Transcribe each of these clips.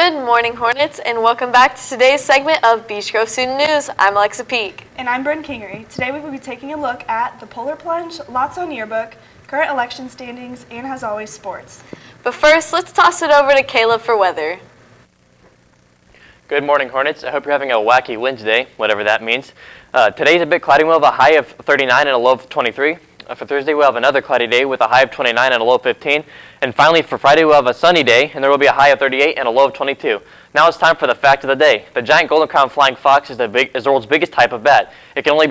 Good morning, Hornets, and welcome back to today's segment of Beech Grove Student News. I'm Alexa Peak. And I'm Bryn Kingery. Today we will be taking a look at the Polar Plunge, Lots on Yearbook, current election standings, and as always, sports. But first, let's toss it over to Caleb for weather. Good morning, Hornets. I hope you're having a wacky Wednesday, whatever that means. Today's a bit cloudy. We'll have a high of 39 and a low of 23. For Thursday, we'll have another cloudy day with a high of 29 and a low of 15. And finally, for Friday, we'll have a sunny day, and there will be a high of 38 and a low of 22. Now it's time for the fact of the day. The giant golden crown flying fox is the world's biggest type of bat. It can only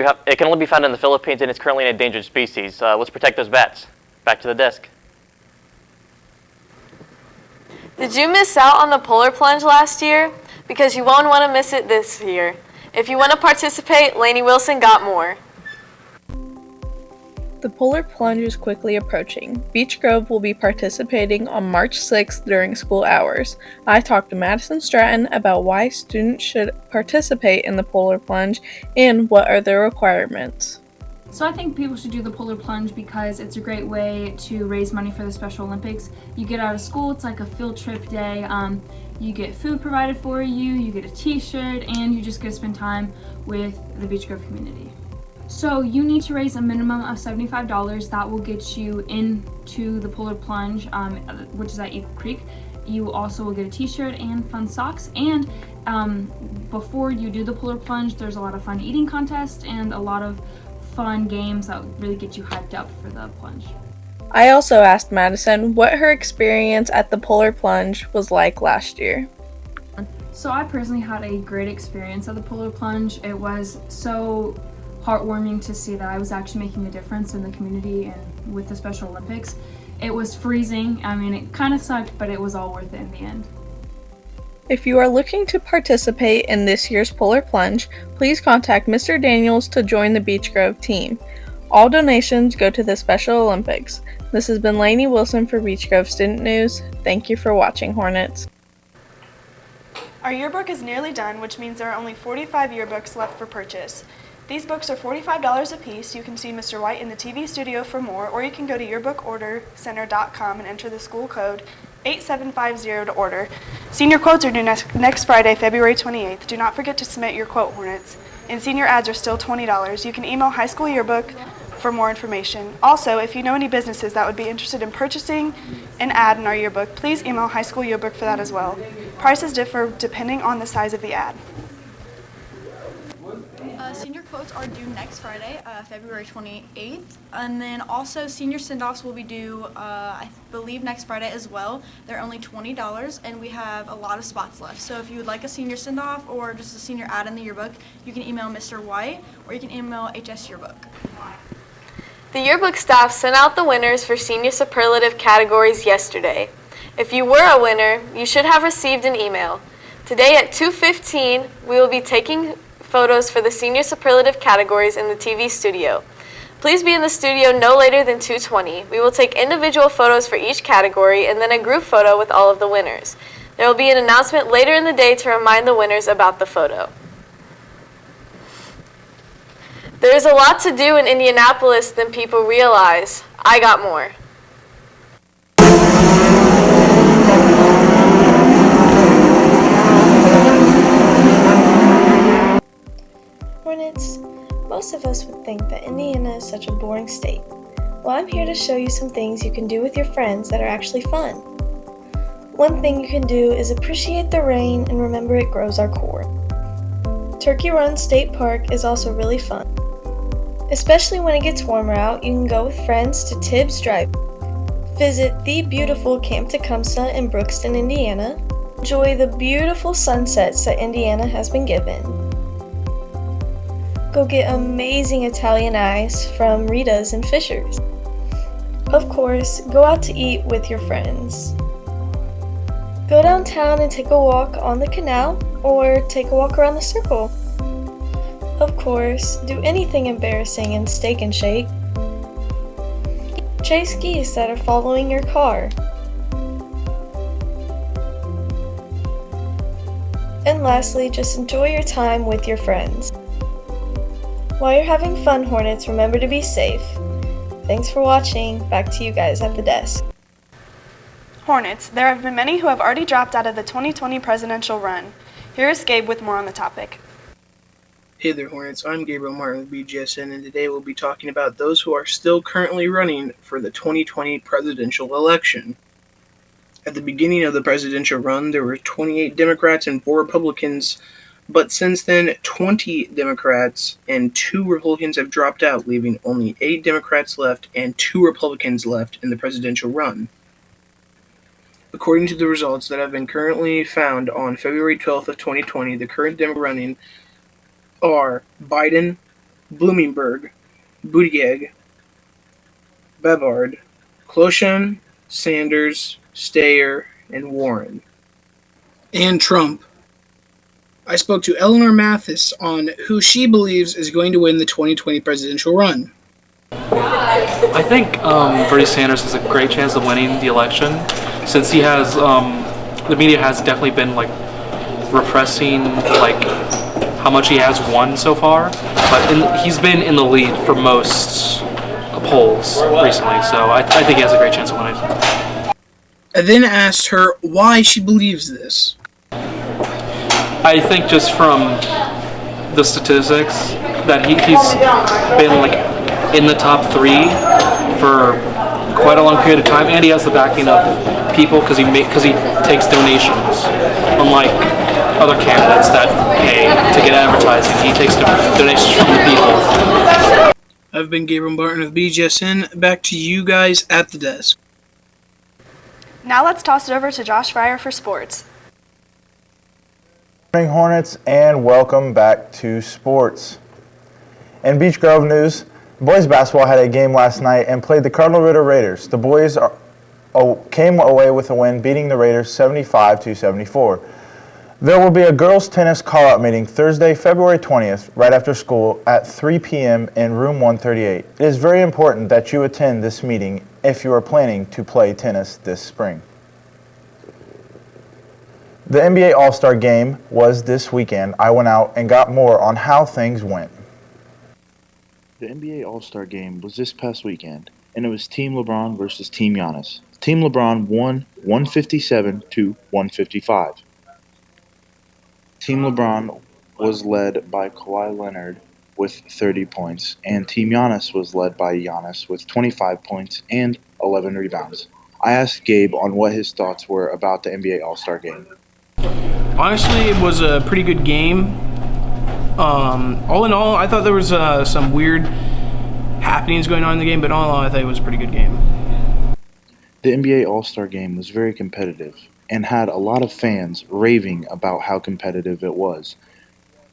be found in the Philippines, and it's currently an endangered species. Let's protect those bats. Back to the desk. Did you miss out on the Polar Plunge last year? Because you won't want to miss it this year. If you want to participate, Lainey Wilson got more. The Polar Plunge is quickly approaching. Beech Grove will be participating on March 6th during school hours. I talked to Madison Stratton about why students should participate in the Polar Plunge and what are the requirements. So I think people should do the Polar Plunge because it's a great way to raise money for the Special Olympics. You get out of school, it's like a field trip day. You get food provided for you, you get a t-shirt, and you just get to spend time with the Beech Grove community. So you need to raise a minimum of $75. That will get you into the Polar Plunge, which is at Eagle Creek. You also will get a t-shirt and fun socks. And before you do the Polar Plunge, there's a lot of fun eating contests and a lot of fun games that really get you hyped up for the plunge. I also asked Madison what her experience at the Polar Plunge was like last year. So I personally had a great experience at the Polar Plunge. It was so heartwarming to see that I was actually making a difference in the community and with the Special Olympics. It was freezing. I mean, it kind of sucked, but it was all worth it in the end. If you are looking to participate in this year's Polar Plunge, please contact Mr. Daniels to join the Beech Grove team. All donations go to the Special Olympics. This has been Lainey Wilson for Beech Grove Student News. Thank you for watching, Hornets. Our yearbook is nearly done, which means there are only 45 yearbooks left for purchase. These books are $45 a piece. You can see Mr. White in the TV studio for more, or you can go to yearbookordercenter.com and enter the school code 8750 to order. Senior quotes are due next Friday, February 28th. Do not forget to submit your quote, Hornets. And senior ads are still $20. You can email High School Yearbook for more information. Also, if you know any businesses that would be interested in purchasing an ad in our yearbook, please email High School Yearbook for that as well. Prices differ depending on the size of the ad. Senior quotes are due next Friday, February 28th, and then also senior send-offs will be due, I believe, next Friday as well. They're only $20, and we have a lot of spots left. So if you would like a senior send-off or just a senior ad in the yearbook, you can email Mr. White or you can email HS Yearbook. The yearbook staff sent out the winners for senior superlative categories yesterday. If you were a winner, you should have received an email. Today at 2:15, we will be taking photos for the senior superlative categories in the TV studio. Please be in the studio no later than 2:20. We will take individual photos for each category and then a group photo with all of the winners. There will be an announcement later in the day to remind the winners about the photo. There is a lot to do in Indianapolis than people realize. I got more. Hornets, most of us would think that Indiana is such a boring state. Well, I'm here to show you some things you can do with your friends that are actually fun. One thing you can do is appreciate the rain and remember it grows our core. Turkey Run State Park is also really fun. Especially when it gets warmer out, you can go with friends to Tibbs Drive. Visit the beautiful Camp Tecumseh in Brookston, Indiana. Enjoy the beautiful sunsets that Indiana has been given. Go get amazing Italian ice from Rita's and Fisher's. Of course, go out to eat with your friends. Go downtown and take a walk on the canal or take a walk around the circle. Of course, do anything embarrassing in Steak and Shake. Chase geese that are following your car. And lastly, just enjoy your time with your friends. While you're having fun, Hornets, remember to be safe. Thanks for watching. Back to you guys at the desk. Hornets, there have been many who have already dropped out of the 2020 presidential run. Here is Gabe with more on the topic. Hey there, Hornets. I'm Gabriel Martin with Bgsn, and today we'll be talking about those who are still currently running for the 2020 presidential election. At the beginning of the presidential run, there were 28 Democrats and 4 Republicans, but since then, 20 Democrats and 2 Republicans have dropped out, leaving only 8 Democrats left and 2 Republicans left in the presidential run. According to the results that have been currently found on February 12th of 2020, the current Democrat running are Biden, Bloomberg, Buttigieg, Bevard, Klobuchar, Sanders, Steyer, and Warren. And Trump. I spoke to Eleanor Mathis on who she believes is going to win the 2020 presidential run. I think Bernie Sanders has a great chance of winning the election, since he has, the media has definitely been repressing how much he has won so far, but he's been in the lead for most polls recently, so I think he has a great chance of winning. I then asked her why she believes this. I think just from the statistics that he's been in the top 3 for quite a long period of time, and he has the backing of people because he takes donations, unlike other candidates that pay to get advertising. He takes donations from the people. I've been Gabriel Martin of Bgsn. Back to you guys at the desk. Now let's toss it over to Josh Fryer for sports. Good morning, Hornets, and welcome back to sports. In Beech Grove news, boys basketball had a game last night and played the Cardinal Ritter Raiders. The boys came away with a win, beating the Raiders 75-74. There will be a girls' tennis call-out meeting Thursday, February 20th, right after school at 3 p.m. in room 138. It is very important that you attend this meeting if you are planning to play tennis this spring. The NBA All-Star Game was this weekend. I went out and got more on how things went. The NBA All-Star Game was this past weekend, and it was Team LeBron versus Team Giannis. Team LeBron won 157-155. Team LeBron was led by Kawhi Leonard with 30 points, and Team Giannis was led by Giannis with 25 points and 11 rebounds. I asked Gabe on what his thoughts were about the NBA All-Star Game. Honestly, it was a pretty good game. All in all, I thought there was some weird happenings going on in the game, but all in all, I thought it was a pretty good game. The NBA All-Star Game was very competitive and had a lot of fans raving about how competitive it was.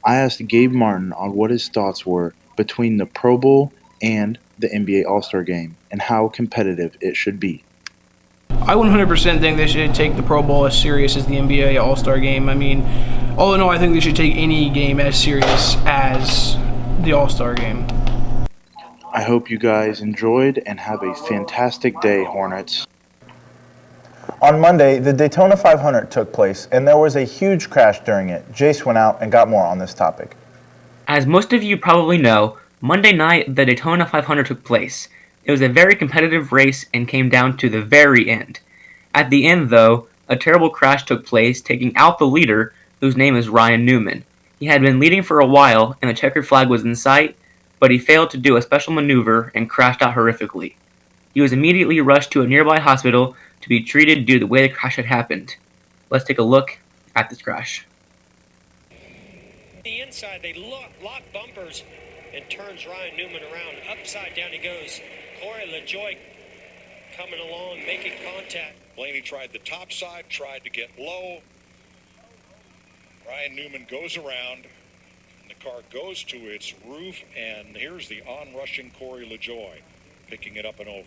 I asked Gabe Martin on what his thoughts were between the Pro Bowl and the NBA All-Star Game and how competitive it should be. I 100% think they should take the Pro Bowl as serious as the NBA All-Star Game. I mean, all in all, I think they should take any game as serious as the All-Star Game. I hope you guys enjoyed and have a fantastic day, Hornets. On Monday, the Daytona 500 took place, and there was a huge crash during it. Jace went out and got more on this topic. As most of you probably know, Monday night the Daytona 500 took place. It was a very competitive race and came down to the very end. At the end, though, a terrible crash took place, taking out the leader, whose name is Ryan Newman. He had been leading for a while, and the checkered flag was in sight, but he failed to do a special maneuver and crashed out horrifically. He was immediately rushed to a nearby hospital to be treated due to the way the crash had happened. Let's take a look at this crash. The inside, they lock bumpers and turns Ryan Newman around. Upside down he goes. Corey LaJoy coming along, making contact. Blaney tried the top side, tried to get low. Ryan Newman goes around, and the car goes to its roof, and here's the on-rushing Corey LaJoy, picking it up and over.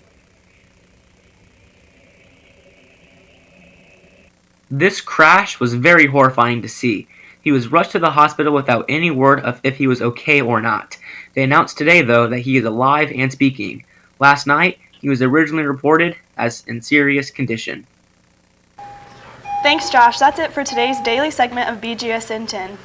This crash was very horrifying to see. He was rushed to the hospital without any word of if he was okay or not. They announced today, though, that he is alive and speaking. Last night, he was originally reported as in serious condition. Thanks, Josh. That's it for today's daily segment of BGSN 10.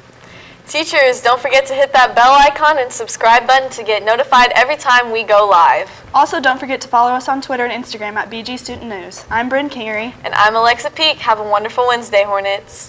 Teachers, don't forget to hit that bell icon and subscribe button to get notified every time we go live. Also, don't forget to follow us on Twitter and Instagram at BG Student News. I'm Bryn Kingery. And I'm Alexa Peak. Have a wonderful Wednesday, Hornets.